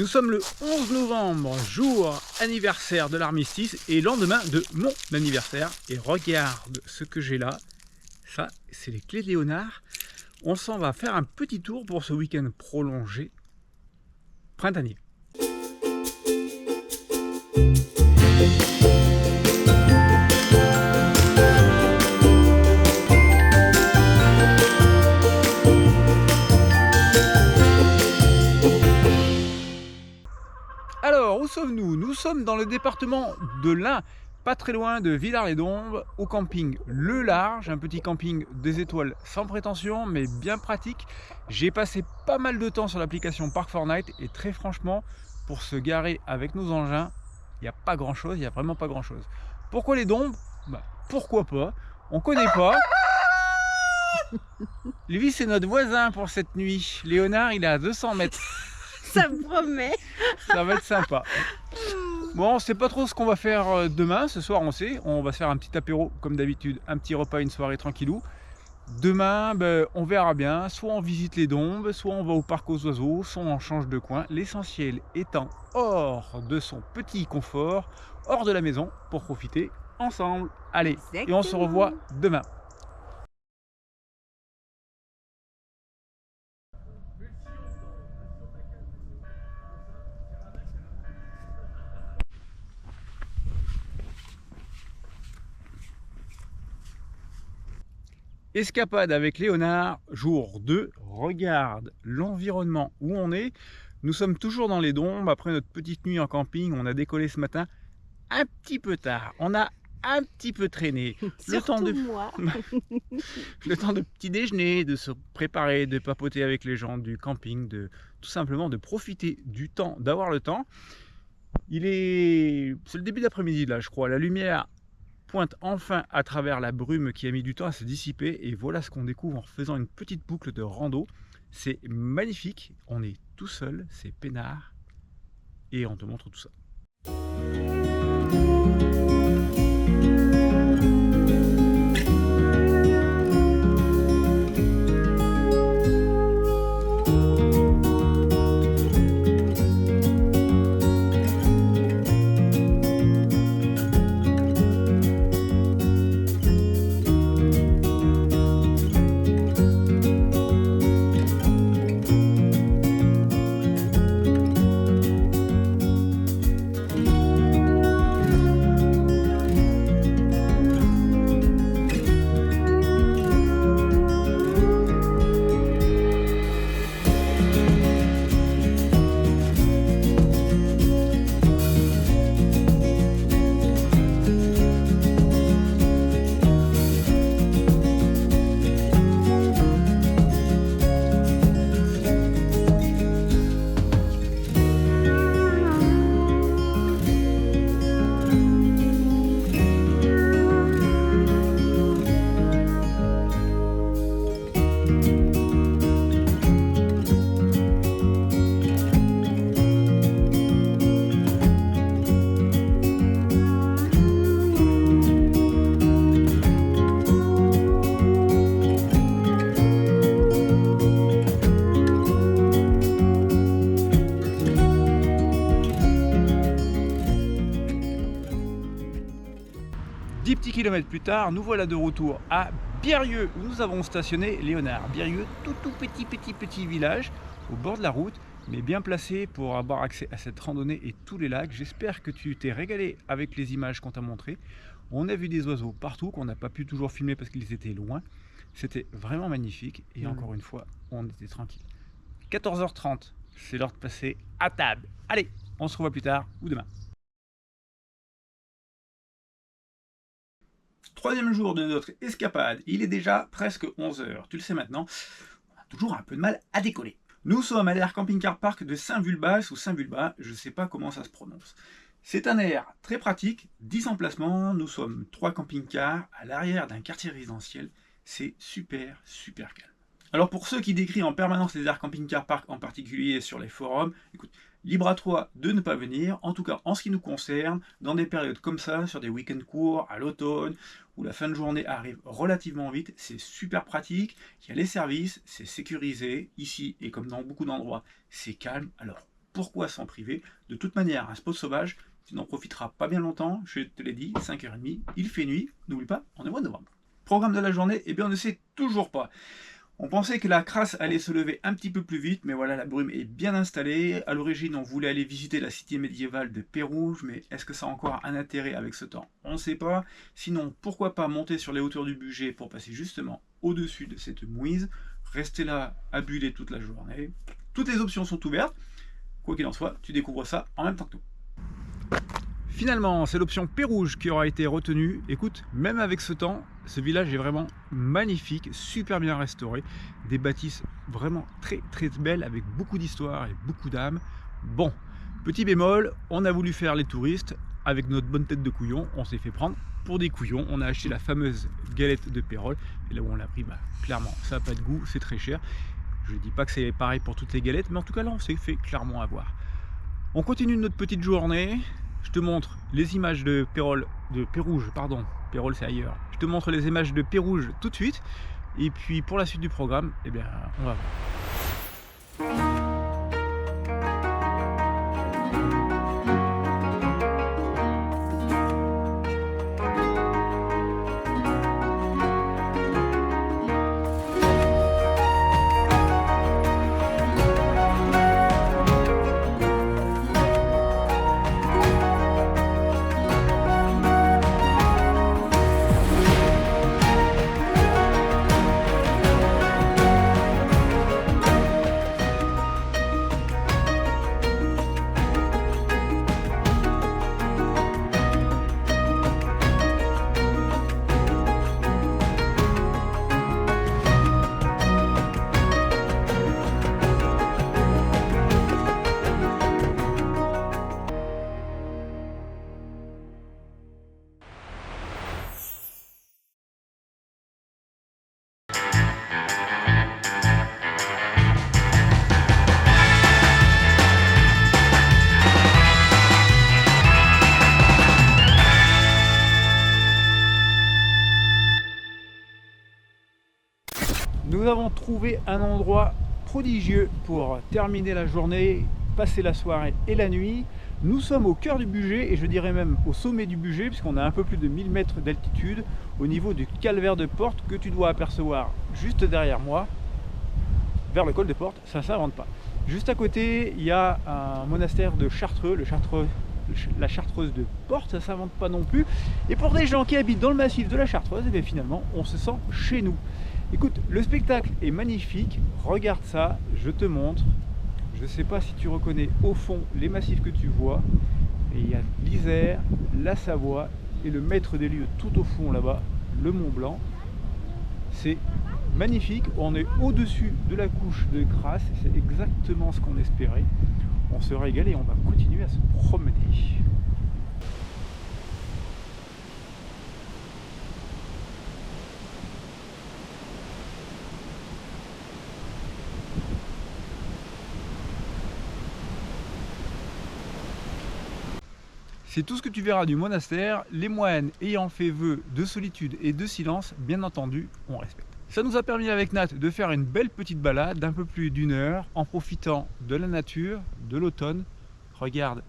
Nous sommes le 11 novembre, jour anniversaire de l'armistice et lendemain de mon anniversaire. Et regarde ce que j'ai là. Ça, c'est les clés de Léonard. On s'en va faire un petit tour pour ce week-end prolongé printanier. Alors, où sommes-nous? Nous sommes dans le département de l'Ain, pas très loin de Villars-les-Dombes, au camping Le Large, un petit camping des étoiles sans prétention, mais bien pratique. J'ai passé pas mal de temps sur l'application Park4Night et très franchement, pour se garer avec nos engins, il n'y a pas grand-chose, il n'y a vraiment pas grand-chose. Pourquoi les Dombes? Pourquoi pas? On connaît pas. Lui, c'est notre voisin pour cette nuit. Léonard, il est à 200 mètres. Ça me promet. Ça va être sympa. Bon, on sait pas trop ce qu'on va faire demain. Ce soir, on sait. On va se faire un petit apéro, comme d'habitude. Un petit repas, une soirée tranquillou. Demain, on verra bien. Soit on visite les Dombes, soit on va au parc aux oiseaux, soit on change de coin. L'essentiel étant hors de son petit confort, hors de la maison, pour profiter ensemble. Allez, Exactement. et on se revoit demain. Escapade avec Léonard, jour 2, regarde l'environnement où on est. Nous sommes toujours dans les Dombes, après notre petite nuit en camping, on a décollé ce matin un petit peu tard. On a un petit peu traîné. Surtout moi. Le temps de petit déjeuner, de se préparer, de papoter avec les gens du camping, de tout simplement de profiter du temps, d'avoir le temps. C'est le début d'après-midi là, je crois. La lumière pointe enfin à travers la brume qui a mis du temps à se dissiper et voilà ce qu'on découvre en faisant une petite boucle de rando. C'est magnifique, on est tout seul, c'est peinard et on te montre tout ça. Petits kilomètres plus tard, nous voilà de retour à Birrieux où nous avons stationné Léonard. Birrieux, tout petit village au bord de la route, mais bien placé pour avoir accès à cette randonnée et tous les lacs. J'espère que tu t'es régalé avec les images qu'on t'a montrées. On a vu des oiseaux partout qu'on n'a pas pu toujours filmer parce qu'ils étaient loin. C'était vraiment magnifique et encore une fois, on était tranquille. 14h30, c'est l'heure de passer à table. Allez, on se revoit plus tard ou demain. Troisième jour de notre escapade, il est déjà presque 11h. Tu le sais maintenant, on a toujours un peu de mal à décoller. Nous sommes à l'aire camping-car park de Saint-Vulbas ou Saint-Vulbas, je ne sais pas comment ça se prononce. C'est un aire très pratique, 10 emplacements, nous sommes 3 camping-cars à l'arrière d'un quartier résidentiel. C'est super calme. Alors pour ceux qui décrivent en permanence les aires camping-car park, en particulier sur les forums, écoute, libre à toi de ne pas venir, en tout cas en ce qui nous concerne, dans des périodes comme ça, sur des week-ends courts, à l'automne, où la fin de journée arrive relativement vite, c'est super pratique, il y a les services, c'est sécurisé, ici et comme dans beaucoup d'endroits, c'est calme, alors pourquoi s'en priver? De toute manière, un spot sauvage, tu n'en profiteras pas bien longtemps, je te l'ai dit, 5h30, il fait nuit, n'oublie pas, on est au mois de novembre. Programme de la journée, eh bien on ne sait toujours pas. On pensait que la crasse allait se lever un petit peu plus vite, mais voilà, la brume est bien installée. À l'origine, on voulait aller visiter la cité médiévale de Pérouge, mais est-ce que ça a encore un intérêt avec ce temps? On ne sait pas. Sinon, pourquoi pas monter sur les hauteurs du budget pour passer justement au-dessus de cette mouise, rester là à buller toute la journée. Toutes les options sont ouvertes. Quoi qu'il en soit, tu découvres ça en même temps que nous. Finalement, c'est l'option Pérouge qui aura été retenue. Écoute, même avec ce temps, ce village est vraiment magnifique, super bien restauré. Des bâtisses vraiment très belles avec beaucoup d'histoire et beaucoup d'âme. Bon, petit bémol, on a voulu faire les touristes. Avec notre bonne tête de couillon, on s'est fait prendre pour des couillons. On a acheté la fameuse galette de Pérol. Et là où on l'a pris, clairement, ça n'a pas de goût, c'est très cher. Je ne dis pas que c'est pareil pour toutes les galettes, mais en tout cas là, on s'est fait clairement avoir. On continue notre petite journée. Je te montre les images de Pérouge, pardon, Pérol c'est ailleurs. Je te montre les images de Pérouge tout de suite. Et puis pour la suite du programme, eh bien, on va voir. Nous avons trouvé un endroit prodigieux pour terminer la journée, passer la soirée et la nuit. Nous sommes au cœur du Bugey et je dirais même au sommet du Bugey puisqu'on a un peu plus de 1000 mètres d'altitude au niveau du calvaire de Porte que tu dois apercevoir juste derrière moi, vers le col de Porte, ça ne s'invente pas. Juste à côté, il y a un monastère de Chartreux, la Chartreuse de Porte, ça ne s'invente pas non plus. Et pour des gens qui habitent dans le massif de la Chartreuse, eh bien finalement, on se sent chez nous. Écoute, le spectacle est magnifique, regarde ça, je te montre. Je ne sais pas si tu reconnais au fond les massifs que tu vois. Et il y a l'Isère, la Savoie et le maître des lieux tout au fond là-bas, le Mont Blanc. C'est magnifique, on est au-dessus de la couche de crasse, c'est exactement ce qu'on espérait. On se régale et on va continuer à se promener. C'est tout ce que tu verras du monastère. Les moines ayant fait vœu de solitude et de silence, bien entendu, on respecte. Ça nous a permis avec Nat de faire une belle petite balade d'un peu plus d'1 heure en profitant de la nature, de l'automne. Regarde,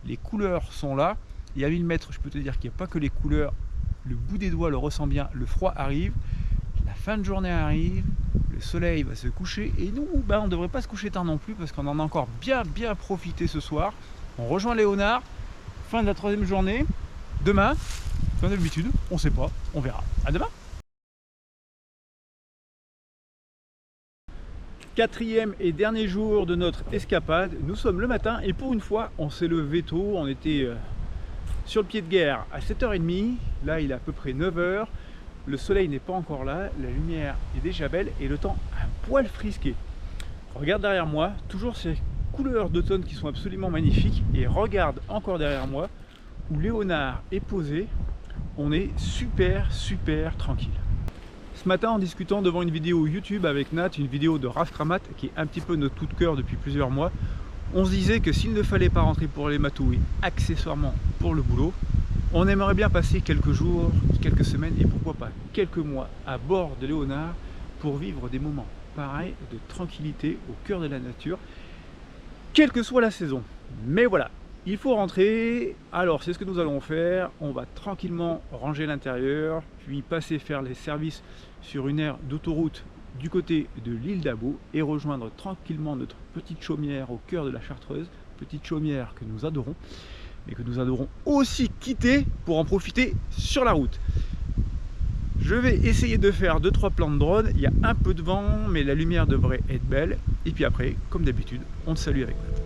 les couleurs sont là. Et à 1000 mètres, je peux te dire qu'il n'y a pas que les couleurs. Le bout des doigts le ressent bien, le froid arrive, la fin de journée arrive, le soleil va se coucher. Et nous, on ne devrait pas se coucher tard non plus parce qu'on en a encore bien profité ce soir. On rejoint Léonard. Fin de la 3e journée, demain, comme d'habitude, on ne sait pas, on verra. À demain. 4e et dernier jour de notre escapade, nous sommes le matin et pour une fois on s'est levé tôt, on était sur le pied de guerre à 7h30, là il est à peu près 9h, le soleil n'est pas encore là, la lumière est déjà belle et le temps un poil frisqué. Regarde derrière moi, toujours ces couleurs d'automne qui sont absolument magnifiques et regarde encore derrière moi où Léonard est posé, on est super tranquille. Ce matin en discutant devant une vidéo YouTube avec Nat, une vidéo de Raf Kramat qui est un petit peu notre coup de cœur depuis plusieurs mois, on se disait que s'il ne fallait pas rentrer pour les matouilles, accessoirement pour le boulot, on aimerait bien passer quelques jours, quelques semaines et pourquoi pas quelques mois à bord de Léonard pour vivre des moments pareils de tranquillité au cœur de la nature. quelle que soit la saison. Mais voilà, il faut rentrer. Alors c'est ce que nous allons faire. On va tranquillement ranger l'intérieur, puis passer faire les services sur une aire d'autoroute du côté de l'île d'Abo et rejoindre tranquillement notre petite chaumière au cœur de la Chartreuse, petite chaumière que nous adorons, mais que nous adorons aussi quitter pour en profiter sur la route. Je vais essayer de faire 2-3 plans de drone. Il y a un peu de vent, mais la lumière devrait être belle. Et puis après, comme d'habitude, on te salue avec nous.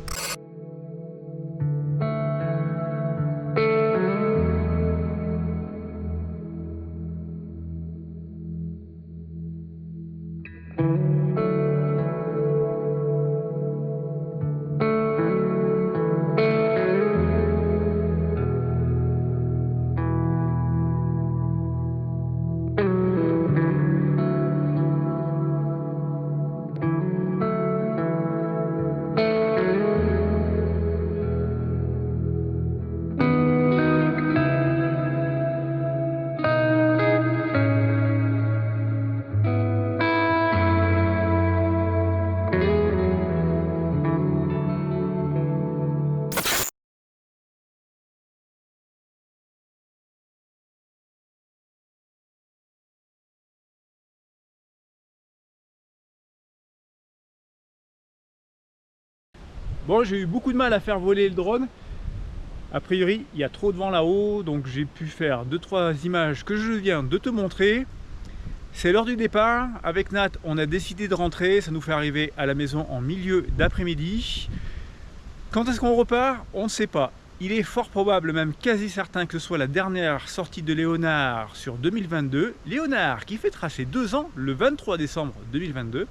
Bon, j'ai eu beaucoup de mal à faire voler le drone. A priori, il y a trop de vent là-haut, donc j'ai pu faire 2-3 images que je viens de te montrer. C'est l'heure du départ. Avec Nat, on a décidé de rentrer. Ça nous fait arriver à la maison en milieu d'après-midi. Quand est-ce qu'on repart? On ne sait pas. Il est fort probable, même quasi certain, que ce soit la dernière sortie de Léonard sur 2022. Léonard qui fêtera ses 2 ans le 23 décembre 2022.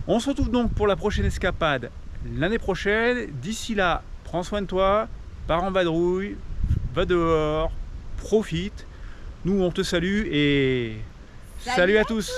On se retrouve donc pour la prochaine escapade l'année prochaine. D'ici là, prends soin de toi, pars en vadrouille, va dehors, profite. Nous, on te salue et salut à tous.